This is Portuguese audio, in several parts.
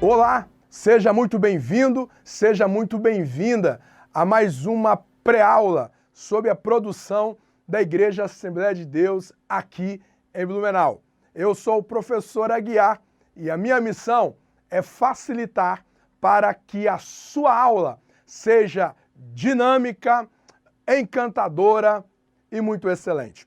Olá, seja muito bem-vindo, seja muito bem-vinda a mais uma pré-aula sobre a produção da Igreja Assembleia de Deus aqui em Blumenau. Eu sou o professor Aguiar e a minha missão é facilitar para que a sua aula seja dinâmica, encantadora e muito excelente.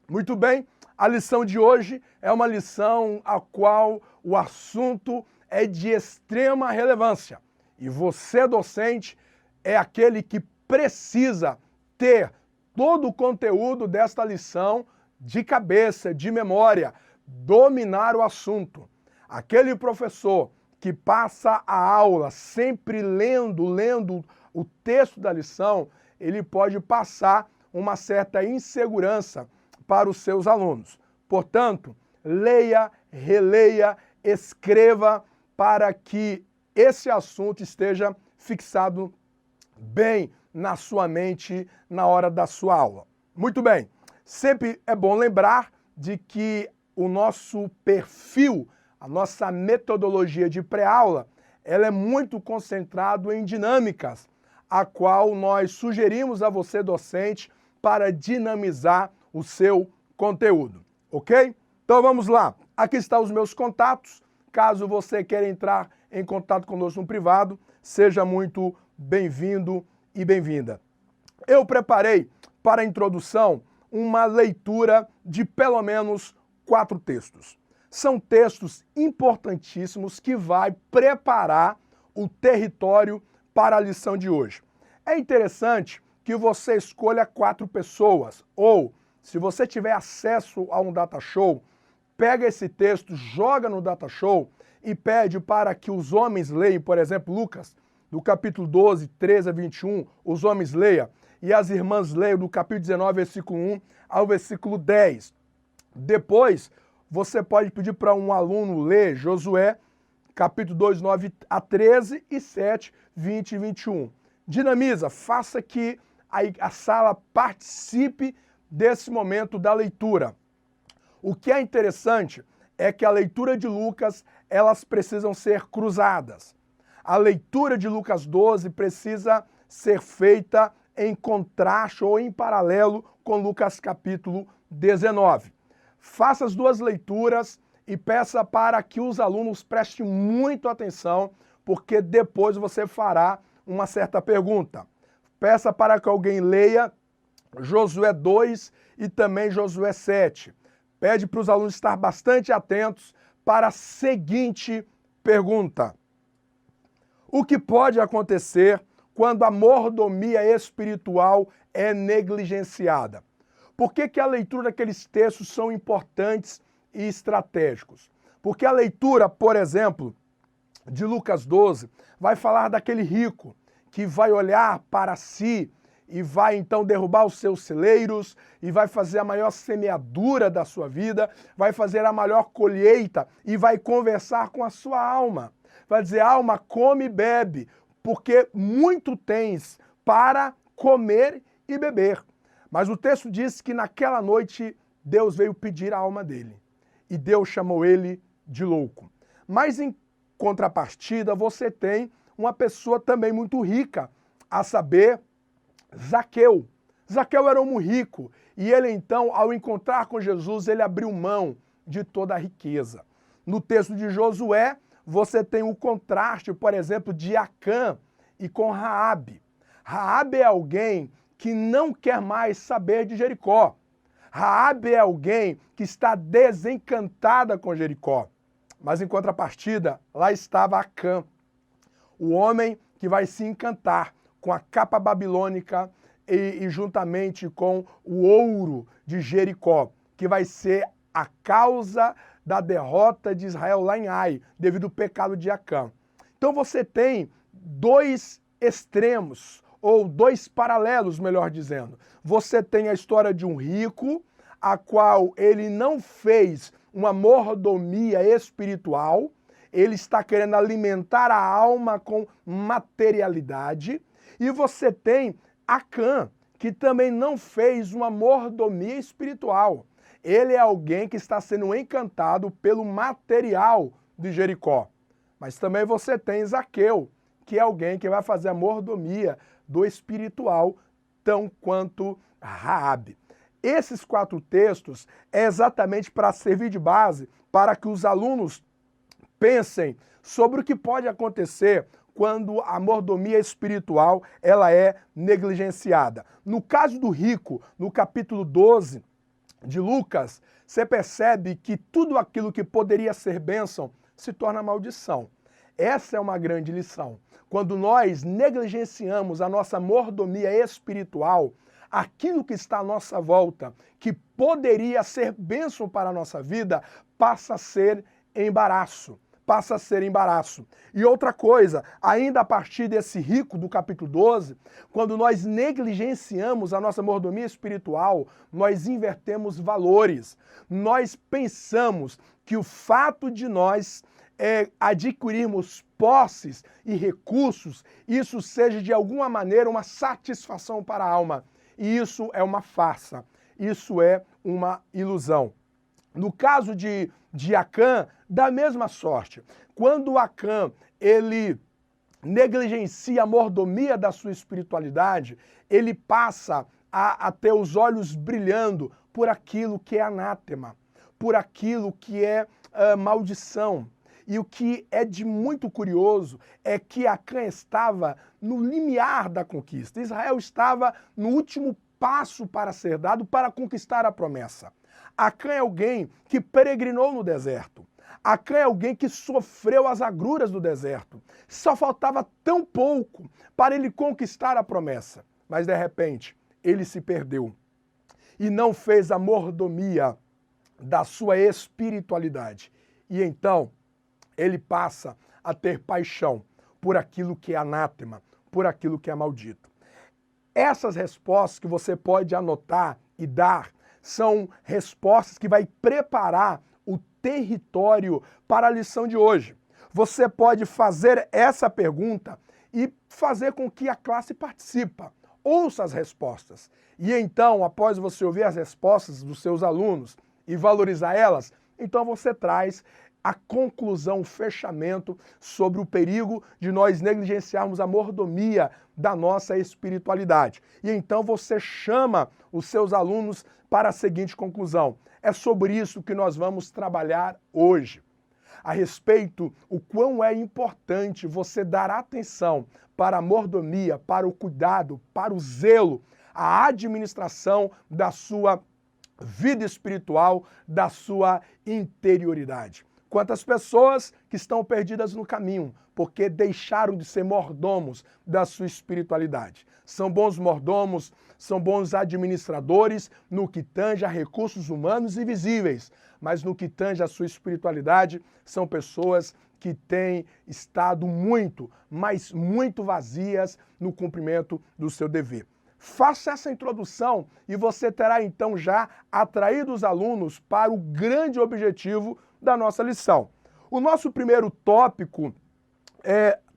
Muito bem, a lição de hoje é uma lição a qual o assunto é de extrema relevância. E você, docente, é aquele que precisa ter todo o conteúdo desta lição de cabeça, de memória, dominar o assunto. Aquele professor que passa a aula sempre lendo o texto da lição, ele pode passar uma certa insegurança para os seus alunos. Portanto, leia, releia, escreva para que esse assunto esteja fixado bem na sua mente na hora da sua aula. Muito bem, sempre é bom lembrar de que o nosso perfil, a nossa metodologia de pré-aula, ela é muito concentrado em dinâmicas, a qual nós sugerimos a você, docente, para dinamizar o seu conteúdo, ok? Então vamos lá, aqui estão os meus contatos. Caso você queira entrar em contato conosco no privado, seja muito bem-vindo e bem-vinda. Eu preparei para a introdução uma leitura de pelo menos 4 textos. São textos importantíssimos que vai preparar o território para a lição de hoje. É interessante que você escolha 4 pessoas, ou se você tiver acesso a um data show, pega esse texto, joga no data show e pede para que os homens leiam, por exemplo, Lucas, do capítulo 12, 13 a 21, os homens leiam, e as irmãs leiam do capítulo 19, versículo 1 ao versículo 10. Depois, você pode pedir para um aluno ler Josué, capítulo 2, 9 a 13 e 7, 20 e 21. Dinamiza, faça que a sala participe desse momento da leitura. O que é interessante é que a leitura de Lucas, elas precisam ser cruzadas. A leitura de Lucas 12 precisa ser feita em contraste ou em paralelo com Lucas capítulo 19. Faça as duas leituras e peça para que os alunos prestem muito atenção, porque depois você fará uma certa pergunta. Peça para que alguém leia Josué 2 e também Josué 7. Pede para os alunos estar bastante atentos para a seguinte pergunta: o que pode acontecer quando a mordomia espiritual é negligenciada? Por que a leitura daqueles textos são importantes e estratégicos? Porque a leitura, por exemplo, de Lucas 12, vai falar daquele rico que vai olhar para si e vai então derrubar os seus celeiros e vai fazer a maior semeadura da sua vida, vai fazer a maior colheita e vai conversar com a sua alma. Vai dizer: alma, come e bebe, porque muito tens para comer e beber. Mas o texto diz que naquela noite Deus veio pedir a alma dele e Deus chamou ele de louco. Mas em contrapartida você tem uma pessoa também muito rica, a saber, Zaqueu. Zaqueu era um homem rico e ele então, ao encontrar com Jesus, ele abriu mão de toda a riqueza. No texto de Josué, você tem o contraste, por exemplo, de Acã e com Raabe. Raabe é alguém que não quer mais saber de Jericó. Raabe é alguém que está desencantada com Jericó. Mas em contrapartida, lá estava Acã, o homem que vai se encantar com a capa babilônica e juntamente com o ouro de Jericó, que vai ser a causa da derrota de Israel lá em Ai, devido ao pecado de Acã. Então você tem 2 extremos, ou 2 paralelos, melhor dizendo. Você tem a história de um rico, a qual ele não fez uma mordomia espiritual, ele está querendo alimentar a alma com materialidade. E você tem Acã, que também não fez uma mordomia espiritual. Ele é alguém que está sendo encantado pelo material de Jericó. Mas também você tem Zaqueu, que é alguém que vai fazer a mordomia do espiritual, tão quanto Raabe. Esses 4 textos é exatamente para servir de base para que os alunos pensem sobre o que pode acontecer quando a mordomia espiritual ela é negligenciada. No caso do rico, no capítulo 12 de Lucas, você percebe que tudo aquilo que poderia ser bênção se torna maldição. Essa é uma grande lição. Quando nós negligenciamos a nossa mordomia espiritual, aquilo que está à nossa volta, que poderia ser bênção para a nossa vida, passa a ser embaraço. Passa a ser embaraço. E outra coisa, ainda a partir desse rico do capítulo 12, quando nós negligenciamos a nossa mordomia espiritual, nós invertemos valores. Nós pensamos que o fato de nós adquirirmos posses e recursos, isso seja de alguma maneira uma satisfação para a alma. E isso é uma farsa, isso é uma ilusão. No caso de Acã, da mesma sorte. Quando Acã, ele negligencia a mordomia da sua espiritualidade, ele passa a ter os olhos brilhando por aquilo que é anátema, por aquilo que é maldição. E o que é de muito curioso é que Acã estava no limiar da conquista. Israel estava no último passo para ser dado para conquistar a promessa. Acã é alguém que peregrinou no deserto. Acã é alguém que sofreu as agruras do deserto. Só faltava tão pouco para ele conquistar a promessa. Mas de repente, ele se perdeu e não fez a mordomia da sua espiritualidade. E então, ele passa a ter paixão por aquilo que é anátema, por aquilo que é maldito. Essas respostas que você pode anotar e dar são respostas que vai preparar o território para a lição de hoje. Você pode fazer essa pergunta e fazer com que a classe participe. Ouça as respostas. E então, após você ouvir as respostas dos seus alunos e valorizar elas, então você traz a conclusão, o fechamento sobre o perigo de nós negligenciarmos a mordomia da nossa espiritualidade. E então você chama os seus alunos para a seguinte conclusão. É sobre isso que nós vamos trabalhar hoje. A respeito o quão é importante você dar atenção para a mordomia, para o cuidado, para o zelo, a administração da sua vida espiritual, da sua interioridade. Quantas pessoas que estão perdidas no caminho, porque deixaram de ser mordomos da sua espiritualidade. São bons mordomos, são bons administradores no que tange a recursos humanos e visíveis, mas no que tange a sua espiritualidade, são pessoas que têm estado muito, mas muito vazias no cumprimento do seu dever. Faça essa introdução e você terá então já atraído os alunos para o grande objetivo da nossa lição. O nosso primeiro tópico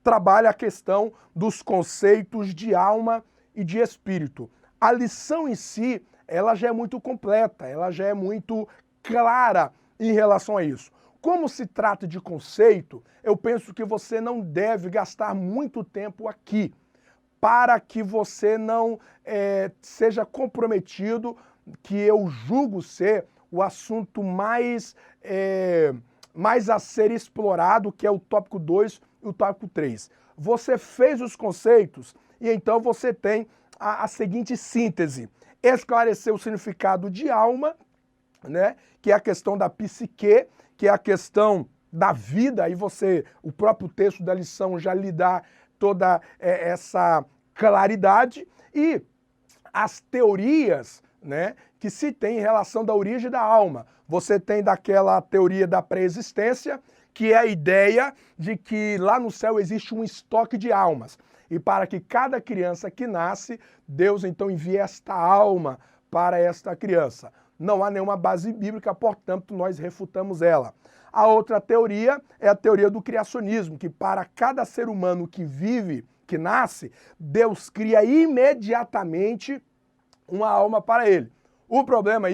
trabalha a questão dos conceitos de alma e de espírito. A lição em si, ela já é muito completa, ela já é muito clara em relação a isso. Como se trata de conceito, eu penso que você não deve gastar muito tempo aqui, para que você não seja comprometido, que eu julgo ser o assunto mais a ser explorado, que é o tópico 2 e o tópico 3. Você fez os conceitos e então você tem a seguinte síntese. Esclarecer o significado de alma, né, que é a questão da psique, que é a questão da vida, aí o próprio texto da lição já lhe dá toda essa claridade, e as teorias, né, que se tem em relação da origem da alma. Você tem daquela teoria da pré-existência, que é a ideia de que lá no céu existe um estoque de almas. E para que cada criança que nasce, Deus então envia esta alma para esta criança. Não há nenhuma base bíblica, portanto, nós refutamos ela. A outra teoria é a teoria do criacionismo, que para cada ser humano que vive, que nasce, Deus cria imediatamente uma alma para ele. O problema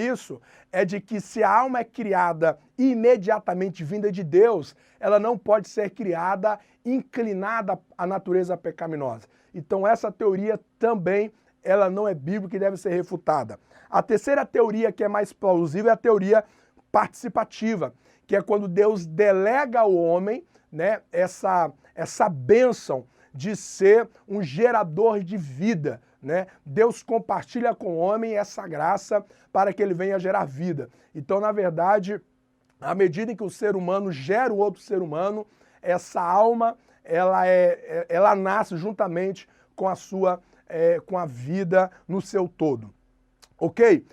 é de que se a alma é criada imediatamente vinda de Deus, ela não pode ser criada inclinada à natureza pecaminosa. Então essa teoria também ela não é bíblica e deve ser refutada. A terceira teoria que é mais plausível é a teoria participativa, que é quando Deus delega ao homem, né, essa bênção de ser um gerador de vida, né? Deus compartilha com o homem essa graça para que ele venha gerar vida. Então, na verdade, à medida em que o ser humano gera o outro ser humano, essa alma ela nasce juntamente com com a vida no seu todo. Ok?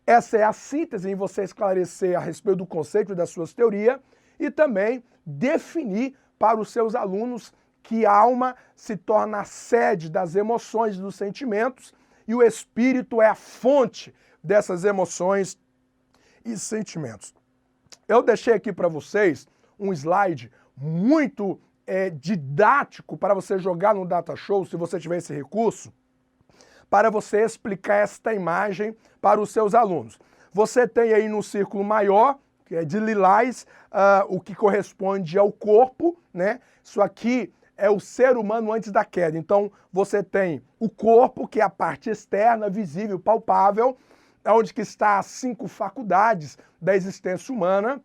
Essa é a síntese em você esclarecer a respeito do conceito das suas teorias e também definir para os seus alunos que a alma se torna a sede das emoções e dos sentimentos e o espírito é a fonte dessas emoções e sentimentos. Eu deixei aqui para vocês um slide muito didático para você jogar no Data Show, se você tiver esse recurso, para você explicar esta imagem para os seus alunos. Você tem aí no círculo maior, que é de lilás, o que corresponde ao corpo, né? Isso aqui é o ser humano antes da queda. Então, você tem o corpo, que é a parte externa, visível, palpável, onde que está as 5 faculdades da existência humana.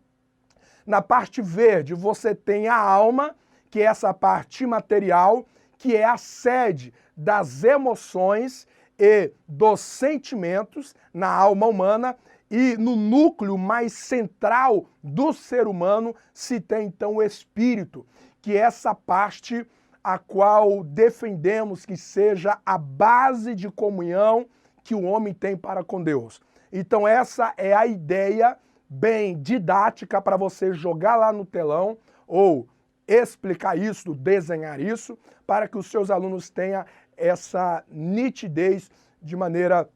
Na parte verde, você tem a alma, que é essa parte imaterial, que é a sede das emoções e dos sentimentos na alma humana. E no núcleo mais central do ser humano se tem então o espírito, que é essa parte a qual defendemos que seja a base de comunhão que o homem tem para com Deus. Então essa é a ideia bem didática para você jogar lá no telão ou explicar isso, desenhar isso, para que os seus alunos tenham essa nitidez de maneira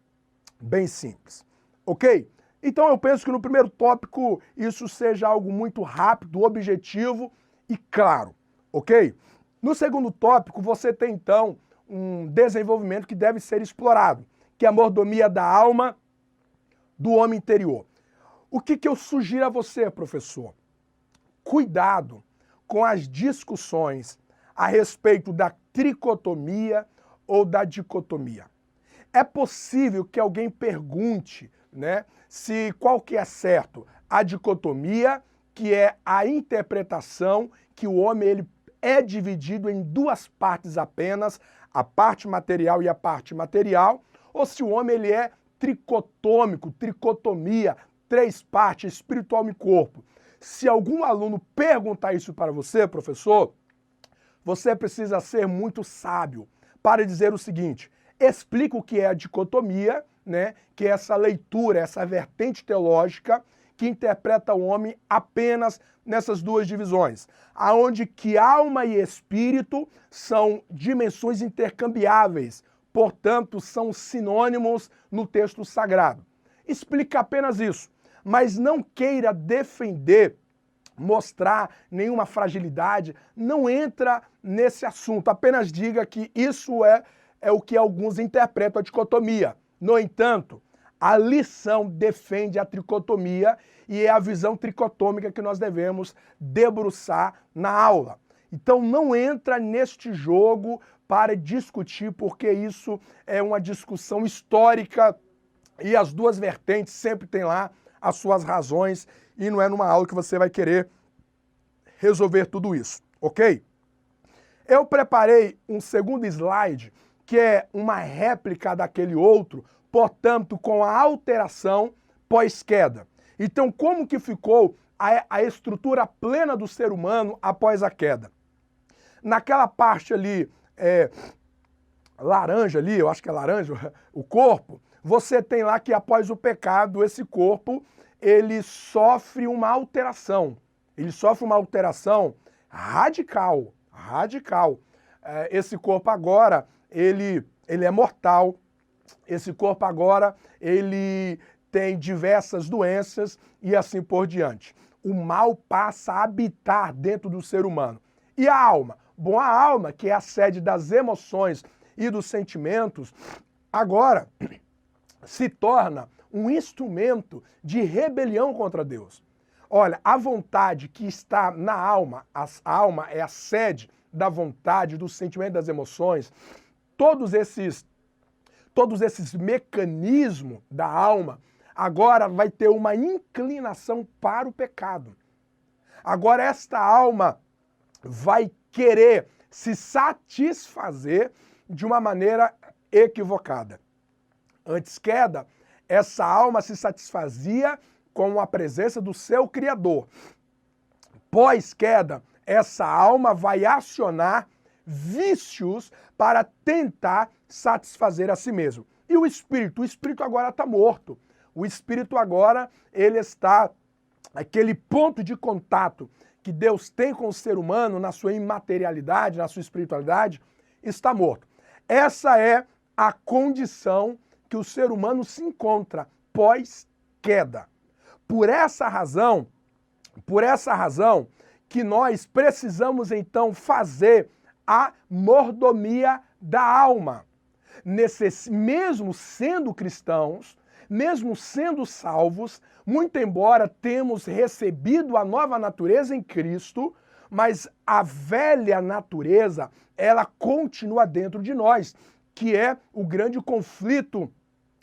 bem simples. Ok? Então eu penso que no primeiro tópico isso seja algo muito rápido, objetivo e claro, ok? No segundo tópico você tem então um desenvolvimento que deve ser explorado, que é a mordomia da alma do homem interior. O que eu sugiro a você, professor? Cuidado com as discussões a respeito da tricotomia ou da dicotomia. É possível que alguém pergunte, né, se qual que é certo, a dicotomia, que é a interpretação que o homem ele é dividido em 2 partes apenas, a parte material e a parte imaterial, ou se o homem ele é tricotômico, tricotomia, 3 partes, espírito, alma e corpo. Se algum aluno perguntar isso para você, professor, você precisa ser muito sábio para dizer o seguinte: explica o que é a dicotomia, né, que é essa leitura, essa vertente teológica que interpreta o homem apenas nessas 2 divisões, aonde que alma e espírito são dimensões intercambiáveis, portanto são sinônimos no texto sagrado. Explica apenas isso, mas não queira defender, mostrar nenhuma fragilidade, não entra nesse assunto, apenas diga que isso é o que alguns interpretam a dicotomia. No entanto, a lição defende a tricotomia e é a visão tricotômica que nós devemos debruçar na aula. Então não entra neste jogo para discutir, porque isso é uma discussão histórica e as 2 vertentes sempre têm lá as suas razões e não é numa aula que você vai querer resolver tudo isso, ok? Eu preparei um segundo slide que é uma réplica daquele outro, portanto, com a alteração pós-queda. Então, como que ficou a estrutura plena do ser humano após a queda? Naquela parte ali, laranja ali, eu acho que é laranja, o corpo, você tem lá que após o pecado, esse corpo, ele sofre uma alteração. Ele sofre uma alteração radical, radical. Esse corpo agora, ele é mortal. Esse corpo agora, ele tem diversas doenças e assim por diante. O mal passa a habitar dentro do ser humano. E a alma? Bom, a alma, que é a sede das emoções e dos sentimentos, agora se torna um instrumento de rebelião contra Deus. Olha, a vontade que está na alma, a alma é a sede da vontade, do sentimento, das emoções, todos esses mecanismos da alma, agora vai ter uma inclinação para o pecado. Agora esta alma vai querer se satisfazer de uma maneira equivocada. Antes queda, essa alma se satisfazia com a presença do seu Criador. Pós-queda, essa alma vai acionar vícios para tentar satisfazer a si mesmo. E o espírito agora está morto. O espírito agora, ele está, aquele ponto de contato que Deus tem com o ser humano na sua imaterialidade, na sua espiritualidade, está morto. Essa é a condição que o ser humano se encontra pós-queda. Por essa razão que nós precisamos então fazer a mordomia da alma. Mesmo sendo cristãos, mesmo sendo salvos, muito embora temos recebido a nova natureza em Cristo, mas a velha natureza, ela continua dentro de nós, que é o grande conflito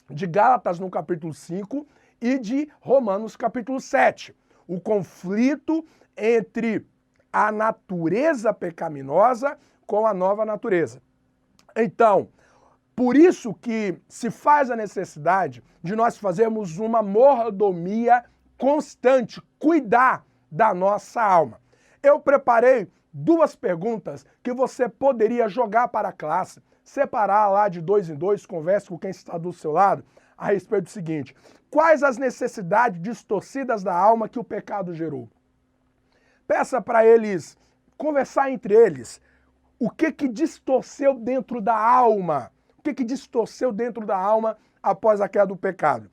de Gálatas no capítulo 5 e de Romanos capítulo 7. O conflito entre a natureza pecaminosa com a nova natureza. Então, por isso que se faz a necessidade de nós fazermos uma mordomia constante, cuidar da nossa alma. Eu preparei 2 perguntas que você poderia jogar para a classe, separar lá de 2 em 2, converse com quem está do seu lado, a respeito do seguinte: quais as necessidades distorcidas da alma que o pecado gerou? Peça para eles conversar entre eles. O que distorceu dentro da alma? O que distorceu dentro da alma após a queda do pecado?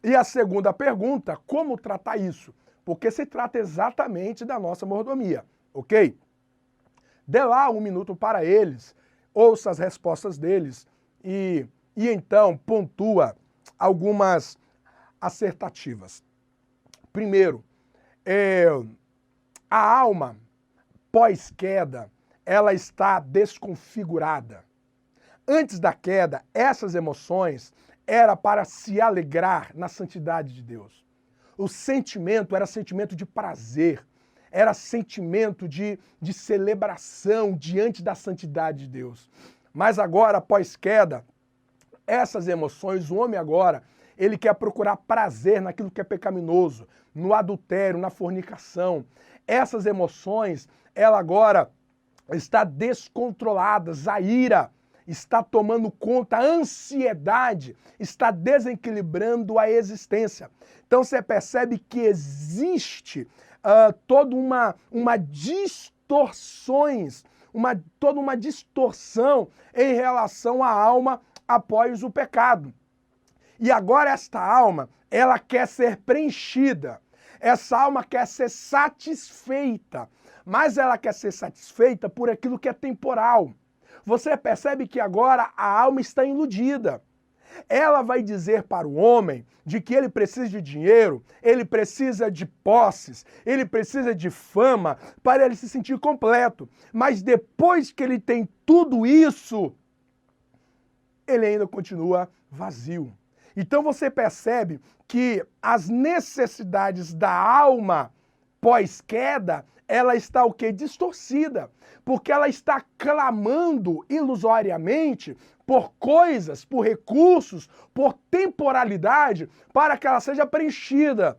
E a segunda pergunta, como tratar isso? Porque se trata exatamente da nossa mordomia, ok? Dê lá 1 minuto para eles, ouça as respostas deles e então pontua algumas assertativas. Primeiro, a alma pós-queda, ela está desconfigurada. Antes da queda, essas emoções era para se alegrar na santidade de Deus. O sentimento era sentimento de prazer, era sentimento de celebração diante da santidade de Deus. Mas agora, após queda, essas emoções, o homem agora, ele quer procurar prazer naquilo que é pecaminoso, no adultério, na fornicação. Essas emoções, ela agora está descontroladas, a ira está tomando conta, a ansiedade está desequilibrando a existência. Então você percebe que existe toda uma distorção em relação à alma após o pecado. E agora esta alma, ela quer ser preenchida. Essa alma quer ser satisfeita, mas ela quer ser satisfeita por aquilo que é temporal. Você percebe que agora a alma está iludida. Ela vai dizer para o homem de que ele precisa de dinheiro, ele precisa de posses, ele precisa de fama para ele se sentir completo. Mas depois que ele tem tudo isso, ele ainda continua vazio. Então você percebe que as necessidades da alma pós-queda, ela está o quê? Distorcida. Porque ela está clamando ilusoriamente por coisas, por recursos, por temporalidade, para que ela seja preenchida.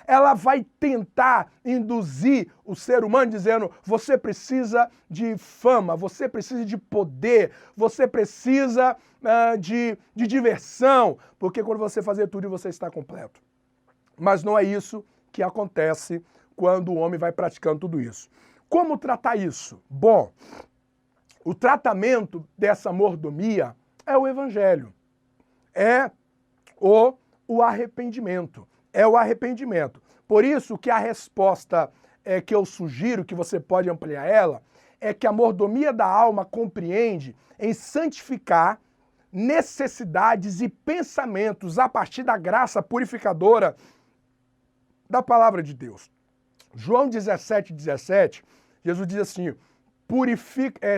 Ela vai tentar induzir o ser humano dizendo: você precisa de fama, você precisa de poder, você precisa de diversão, porque quando você fazer tudo você está completo. Mas não é isso que acontece quando o homem vai praticando tudo isso. Como tratar isso? Bom, o tratamento dessa mordomia é o evangelho, é o arrependimento. É o arrependimento. Por isso que a resposta que eu sugiro, que você pode ampliar ela, é que a mordomia da alma compreende em santificar necessidades e pensamentos a partir da graça purificadora da palavra de Deus. João 17:17, Jesus diz assim,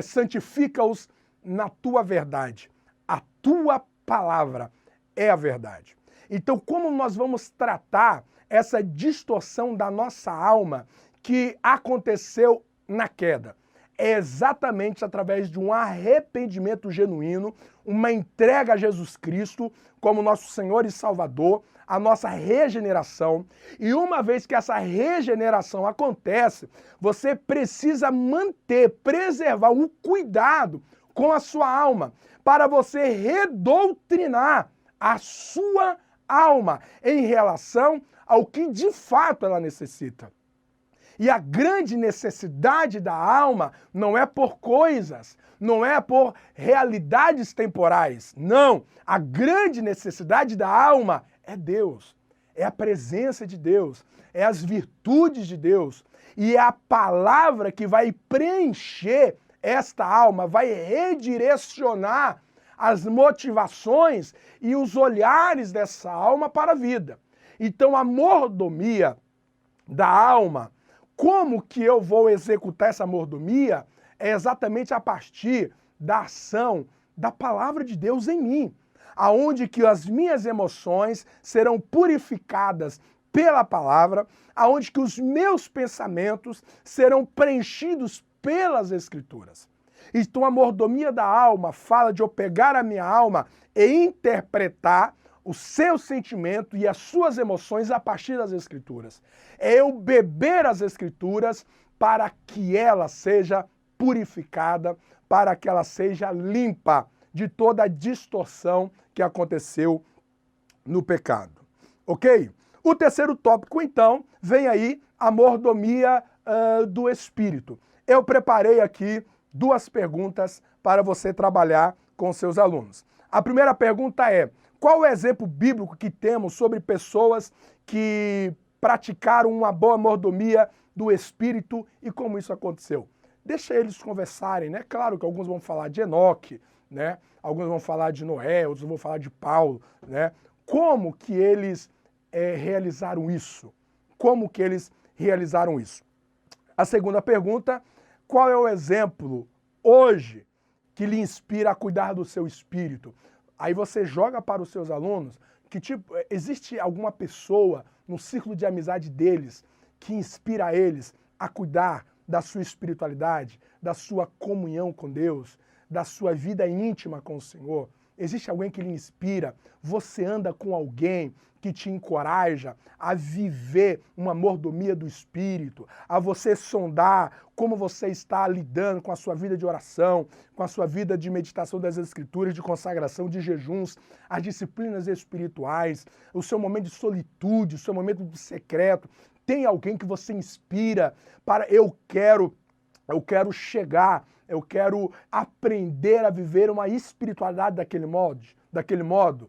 santifica-os na tua verdade. A tua palavra é a verdade. Então, como nós vamos tratar essa distorção da nossa alma que aconteceu na queda? É exatamente através de um arrependimento genuíno, uma entrega a Jesus Cristo como nosso Senhor e Salvador, a nossa regeneração. E uma vez que essa regeneração acontece, você precisa manter, preservar o cuidado com a sua alma, para você redoutrinar a sua alma em relação ao que de fato ela necessita. E a grande necessidade da alma não é por coisas, não é por realidades temporais. Não, a grande necessidade da alma é Deus, é a presença de Deus, é as virtudes de Deus. E é a palavra que vai preencher esta alma, vai redirecionar as motivações e os olhares dessa alma para a vida. Então a mordomia da alma, como que eu vou executar essa mordomia? É exatamente a partir da ação da palavra de Deus em mim, aonde que as minhas emoções serão purificadas pela palavra, aonde que os meus pensamentos serão preenchidos pelas Escrituras. Então a mordomia da alma fala de eu pegar a minha alma e interpretar o seu sentimento e as suas emoções a partir das Escrituras. É eu beber as Escrituras para que ela seja purificada, para que ela seja limpa de toda a distorção que aconteceu no pecado. Ok? O terceiro tópico, então, vem aí a mordomia do Espírito. Eu preparei aqui 2 perguntas para você trabalhar com seus alunos. A primeira pergunta é: qual o exemplo bíblico que temos sobre pessoas que praticaram uma boa mordomia do Espírito e como isso aconteceu? Deixa eles conversarem, né? Claro que alguns vão falar de Enoque, né? Alguns vão falar de Noé, outros vão falar de Paulo, né? Como que eles realizaram isso? Como que eles realizaram isso? A segunda pergunta: qual é o exemplo hoje que lhe inspira a cuidar do seu espírito? Aí você joga para os seus alunos que tipo, existe alguma pessoa no círculo de amizade deles que inspira eles a cuidar da sua espiritualidade, da sua comunhão com Deus, da sua vida íntima com o Senhor? Existe alguém que lhe inspira? Você anda com alguém que te encoraja a viver uma mordomia do Espírito, a você sondar como você está lidando com a sua vida de oração, com a sua vida de meditação das Escrituras, de consagração, de jejuns, as disciplinas espirituais, o seu momento de solitude, o seu momento de secreto. Tem alguém que você inspira para eu quero chegar, eu quero aprender a viver uma espiritualidade daquele modo.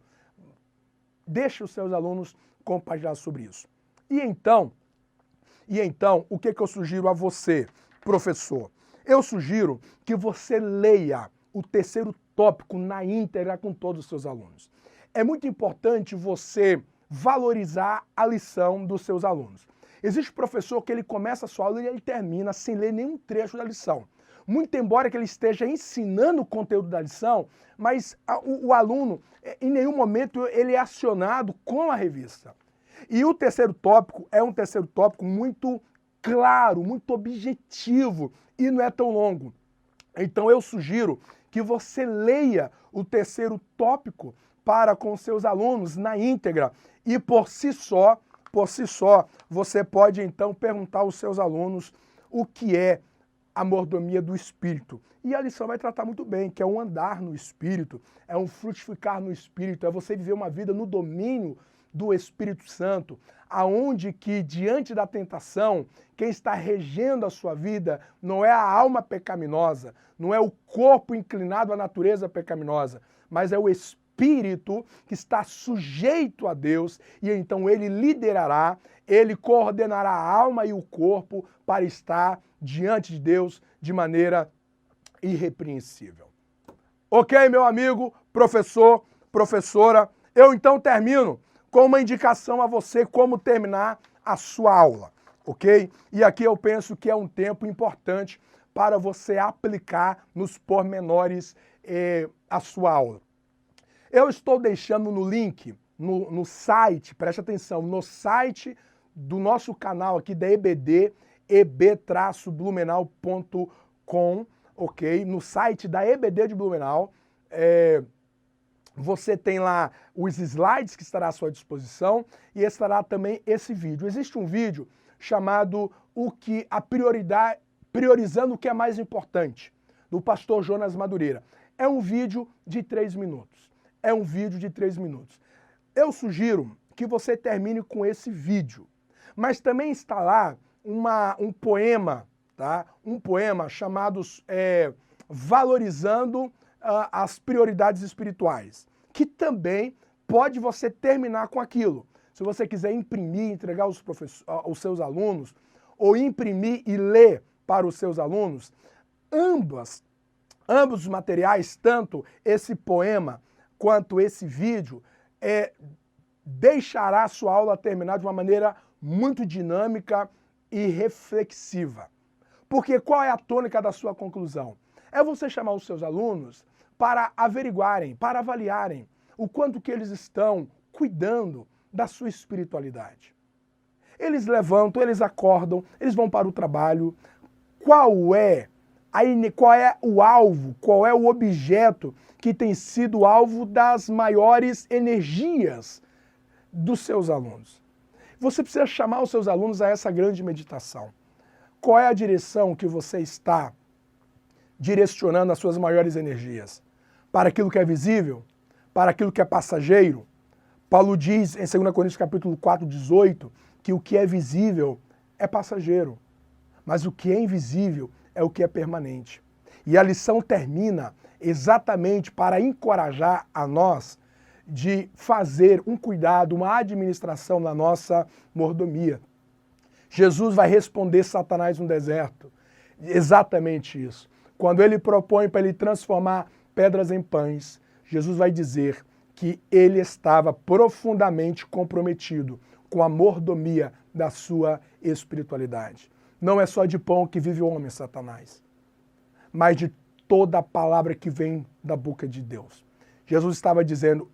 Deixe os seus alunos compartilhar sobre isso. E então, o que eu sugiro a você, professor? Eu sugiro que você leia o terceiro tópico na íntegra com todos os seus alunos. É muito importante você valorizar a lição dos seus alunos. Existe professor que ele começa a sua aula e ele termina sem ler nenhum trecho da lição. Muito embora que ele esteja ensinando o conteúdo da lição, mas o aluno, em nenhum momento, ele é acionado com a revista. E o terceiro tópico é um terceiro tópico muito claro, muito objetivo e não é tão longo. Então eu sugiro que você leia o terceiro tópico para com seus alunos na íntegra e por si só, você pode então perguntar aos seus alunos o que é a mordomia do Espírito. E a lição vai tratar muito bem, que é um andar no Espírito, é um frutificar no Espírito, é você viver uma vida no domínio do Espírito Santo, aonde que diante da tentação, quem está regendo a sua vida não é a alma pecaminosa, não é o corpo inclinado à natureza pecaminosa, mas é o Espírito que está sujeito a Deus e então ele liderará, ele coordenará a alma e o corpo para estar diante de Deus de maneira irrepreensível. Ok, meu amigo, professor, professora, eu então termino com uma indicação a você como terminar a sua aula, ok? E aqui eu penso que é um tempo importante para você aplicar nos pormenores a sua aula. Eu estou deixando no link, no site, preste atenção, no site do nosso canal aqui da EBD, eb-blumenau.com, ok? No site da EBD de Blumenau, você tem lá os slides que estará à sua disposição e estará também esse vídeo. Existe um vídeo chamado Priorizando o que é mais importante, do pastor Jonas Madureira. É um vídeo de 3 minutos. É um vídeo de 3 minutos. Eu sugiro que você termine com esse vídeo. Mas também está lá um poema, tá? Um poema chamado Valorizando as Prioridades Espirituais, que também pode você terminar com aquilo. Se você quiser imprimir, entregar aos seus alunos, ou imprimir e ler para os seus alunos, ambos os materiais, tanto esse poema quanto esse vídeo, deixará a sua aula terminar de uma maneira muito dinâmica e reflexiva. Porque qual é a tônica da sua conclusão? É você chamar os seus alunos para averiguarem, para avaliarem o quanto que eles estão cuidando da sua espiritualidade. Eles levantam, eles acordam, eles vão para o trabalho. Qual é o alvo, qual é o objeto que tem sido alvo das maiores energias dos seus alunos? Você precisa chamar os seus alunos a essa grande meditação. Qual é a direção que você está direcionando as suas maiores energias? Para aquilo que é visível? Para aquilo que é passageiro? Paulo diz em 2 Coríntios capítulo 4, 18, que o que é visível é passageiro, mas o que é invisível é o que é permanente. E a lição termina exatamente para encorajar a nós de fazer um cuidado, uma administração na nossa mordomia. Jesus vai responder Satanás no deserto. Exatamente isso. Quando ele propõe para ele transformar pedras em pães, Jesus vai dizer que ele estava profundamente comprometido com a mordomia da sua espiritualidade. Não é só de pão que vive o homem, Satanás, mas de toda a palavra que vem da boca de Deus. Jesus estava dizendo,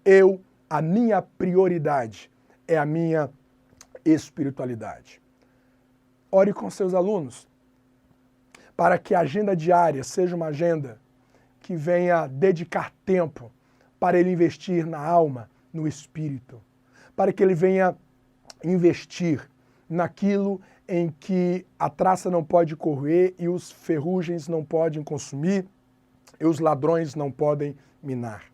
a minha prioridade é a minha espiritualidade. Ore com seus alunos, para que a agenda diária seja uma agenda que venha dedicar tempo para ele investir na alma, no espírito, para que ele venha investir naquilo em que a traça não pode corroer e os ferrugens não podem consumir e os ladrões não podem minar.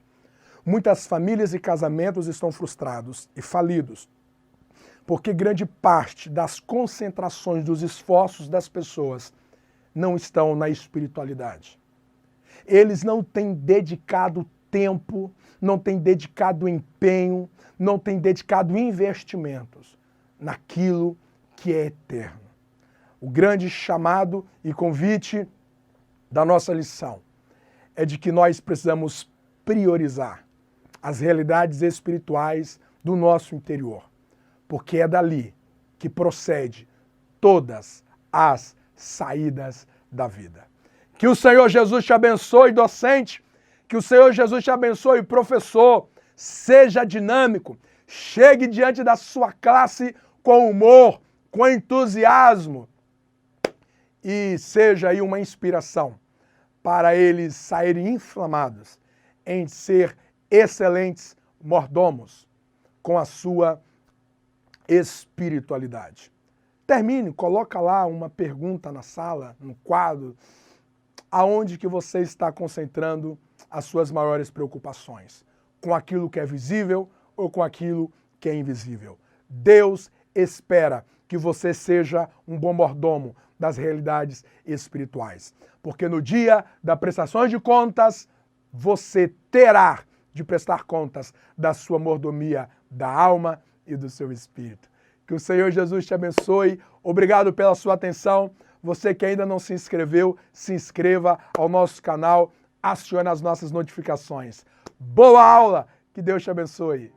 Muitas famílias e casamentos estão frustrados e falidos, porque grande parte das concentrações dos esforços das pessoas não estão na espiritualidade. Eles não têm dedicado tempo, não têm dedicado empenho, não têm dedicado investimentos naquilo que é eterno. O grande chamado e convite da nossa lição é de que nós precisamos priorizar as realidades espirituais do nosso interior, porque é dali que procede todas as saídas da vida. Que o Senhor Jesus te abençoe, docente, que o Senhor Jesus te abençoe, professor, seja dinâmico, chegue diante da sua classe com humor, com entusiasmo e seja aí uma inspiração para eles saírem inflamados em ser excelentes mordomos com a sua espiritualidade. Termine, coloca lá uma pergunta na sala, no quadro, aonde que você está concentrando as suas maiores preocupações, com aquilo que é visível ou com aquilo que é invisível. Deus espera que você seja um bom mordomo das realidades espirituais, porque no dia da prestação de contas, você terá de prestar contas da sua mordomia da alma e do seu espírito. Que o Senhor Jesus te abençoe. Obrigado pela sua atenção. Você que ainda não se inscreveu, se inscreva ao nosso canal, acione as nossas notificações. Boa aula! Que Deus te abençoe!